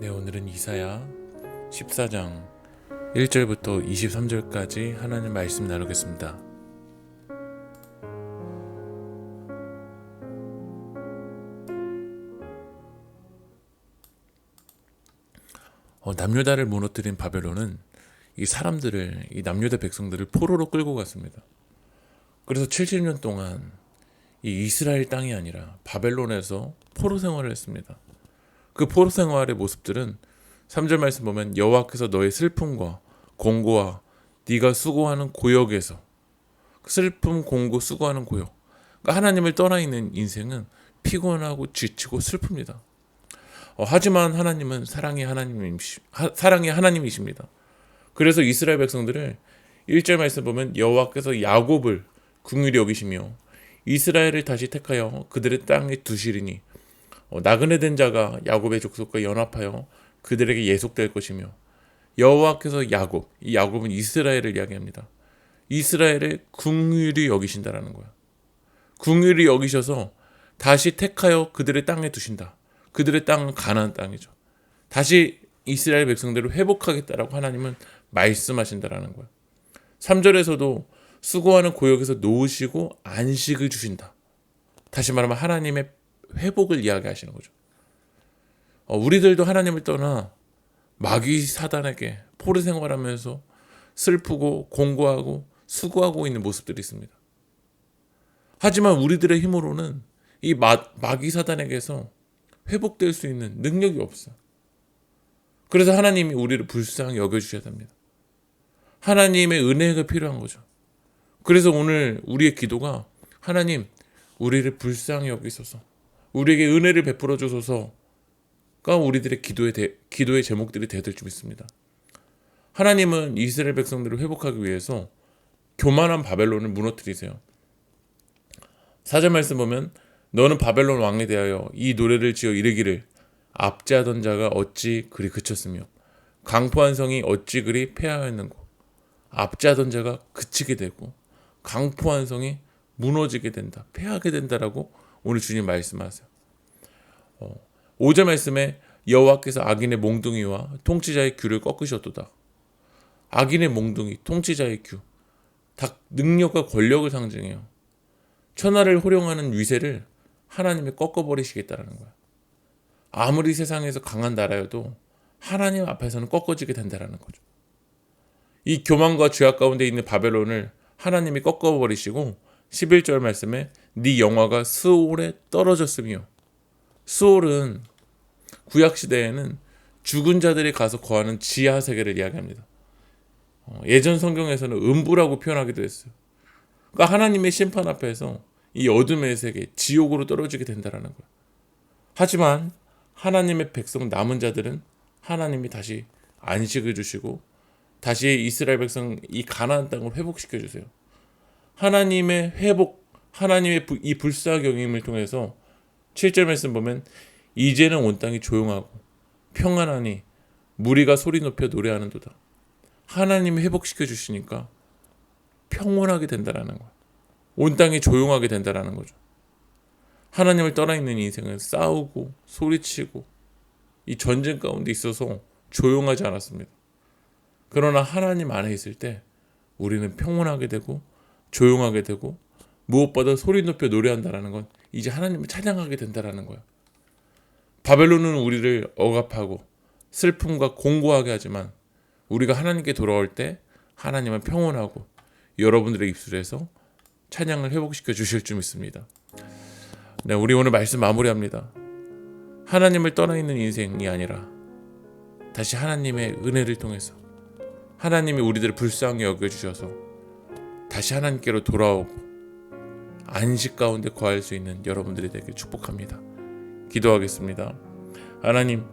오늘은 이사야 14장 1절부터 23절까지 하나님 말씀 나누겠습니다. 남유다를 무너뜨린 바벨론은 이 남유다 백성들을 포로로 끌고 갔습니다. 그래서 70년 동안 이 이스라엘 땅이 아니라 바벨론에서 포로 생활을 했습니다. 그 포로 생활의 모습들은 3절 말씀 보면 여호와께서 너의 슬픔과 공고와 네가 수고하는 고역에서, 슬픔, 공고, 수고하는 고역, 그러니까 하나님을 떠나 있는 인생은 피곤하고 지치고 슬픕니다. 하지만 하나님은 사랑의 하나님이십니다. 그래서 이스라엘 백성들을 1절 말씀 보면 여호와께서 야곱을 긍휼히 여기시며 이스라엘을 다시 택하여 그들의 땅에 두시리니 나그네 된 자가 야곱의 족속과 연합하여 그들에게 예속될 것이며, 여호와께서 이 야곱은 이스라엘을 이야기합니다. 이스라엘을 긍휼히 여기신다라는 거야. 긍휼히 여기셔서 다시 택하여 그들의 땅에 두신다. 그들의 땅은 가나안 땅이죠. 다시 이스라엘 백성들을 회복하겠다라고 하나님은 말씀하신다라는 거야. 3절에서도 수고하는 고역에서 놓으시고 안식을 주신다. 다시 말하면 하나님의 회복을 이야기하시는 거죠. 우리들도 하나님을 떠나 마귀 사단에게 포로 생활하면서 슬프고 공고하고 수고하고 있는 모습들이 있습니다. 하지만 우리들의 힘으로는 이 마귀 사단에게서 회복될 수 있는 능력이 없어요. 그래서 하나님이 우리를 불쌍히 여겨주셔야 됩니다. 하나님의 은혜가 필요한 거죠. 그래서 오늘 우리의 기도가 하나님, 우리를 불쌍히 여기소서, 우리에게 은혜를 베풀어 주소서가 우리들의 기도의 제목들이 되야 될 줄 믿습니다. 하나님은 이스라엘 백성들을 회복하기 위해서 교만한 바벨론을 무너뜨리세요. 4절 말씀 보면 너는 바벨론 왕에 대하여 이 노래를 지어 이르기를 압제하던 자가 어찌 그리 그쳤으며 강포한 성이 어찌 그리 패하였는고. 압제하던 자가 그치게 되고 강포한 성이 무너지게 된다, 패하게 된다라고 오늘 주님 말씀하세요. 5절 말씀에 여호와께서 악인의 몽둥이와 통치자의 규를 꺾으셨도다. 악인의 몽둥이, 통치자의 규, 다 능력과 권력을 상징해요. 천하를 호령하는 위세를 하나님이 꺾어버리시겠다라는 거야. 아무리 세상에서 강한 나라여도 하나님 앞에서는 꺾어지게 된다라는 거죠. 이 교만과 죄악 가운데 있는 바벨론을 하나님이 꺾어버리시고 11절 말씀에 네 영화가 스올에 떨어졌으며, 스올은 구약시대에는 죽은 자들이 가서 거하는 지하 세계를 이야기합니다. 예전 성경에서는 음부라고 표현하기도 했어요. 그러니까 하나님의 심판 앞에서 이 어둠의 세계, 지옥으로 떨어지게 된다라는 거예요. 하지만 하나님의 백성 남은 자들은 하나님이 다시 안식을 주시고 다시 이스라엘 백성 이 가나안 땅을 회복시켜 주세요. 하나님의 회복, 하나님의 이 불쌍한 여김을 통해서 7절 말씀 보면 이제는 온 땅이 조용하고 평안하니 무리가 소리 높여 노래하는도다. 하나님이 회복시켜 주시니까 평온하게 된다라는 거야. 온 땅이 조용하게 된다라는 거죠. 하나님을 떠나 있는 인생은 싸우고 소리치고 이 전쟁 가운데 있어서 조용하지 않았습니다. 그러나 하나님 안에 있을 때 우리는 평온하게 되고 조용하게 되고 무엇보다 소리 높여 노래한다라는 건 이제 하나님을 찬양하게 된다라는 거야. 바벨론은 우리를 억압하고 슬픔과 공고하게 하지만 우리가 하나님께 돌아올 때 하나님은 평온하고 여러분들의 입술에서 찬양을 회복시켜 주실 줄 믿습니다. 네, 우리 오늘 말씀 마무리합니다. 하나님을 떠나 있는 인생이 아니라 다시 하나님의 은혜를 통해서 하나님이 우리들을 불쌍히 여겨주셔서 다시 하나님께로 돌아오고 안식 가운데 거할 수 있는 여러분들이 되길 축복합니다. 기도하겠습니다. 하나님,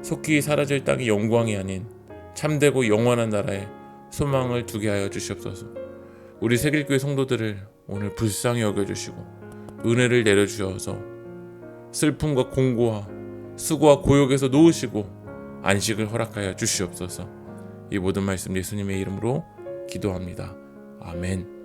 속히 사라질 땅이 영광이 아닌 참되고 영원한 나라에 소망을 두게 하여 주시옵소서. 우리 새길교회 성도들을 오늘 불쌍히 여겨주시고 은혜를 내려주셔서 슬픔과 공고와 수고와 고역에서 놓으시고 안식을 허락하여 주시옵소서. 이 모든 말씀 예수님의 이름으로 기도합니다. 아멘.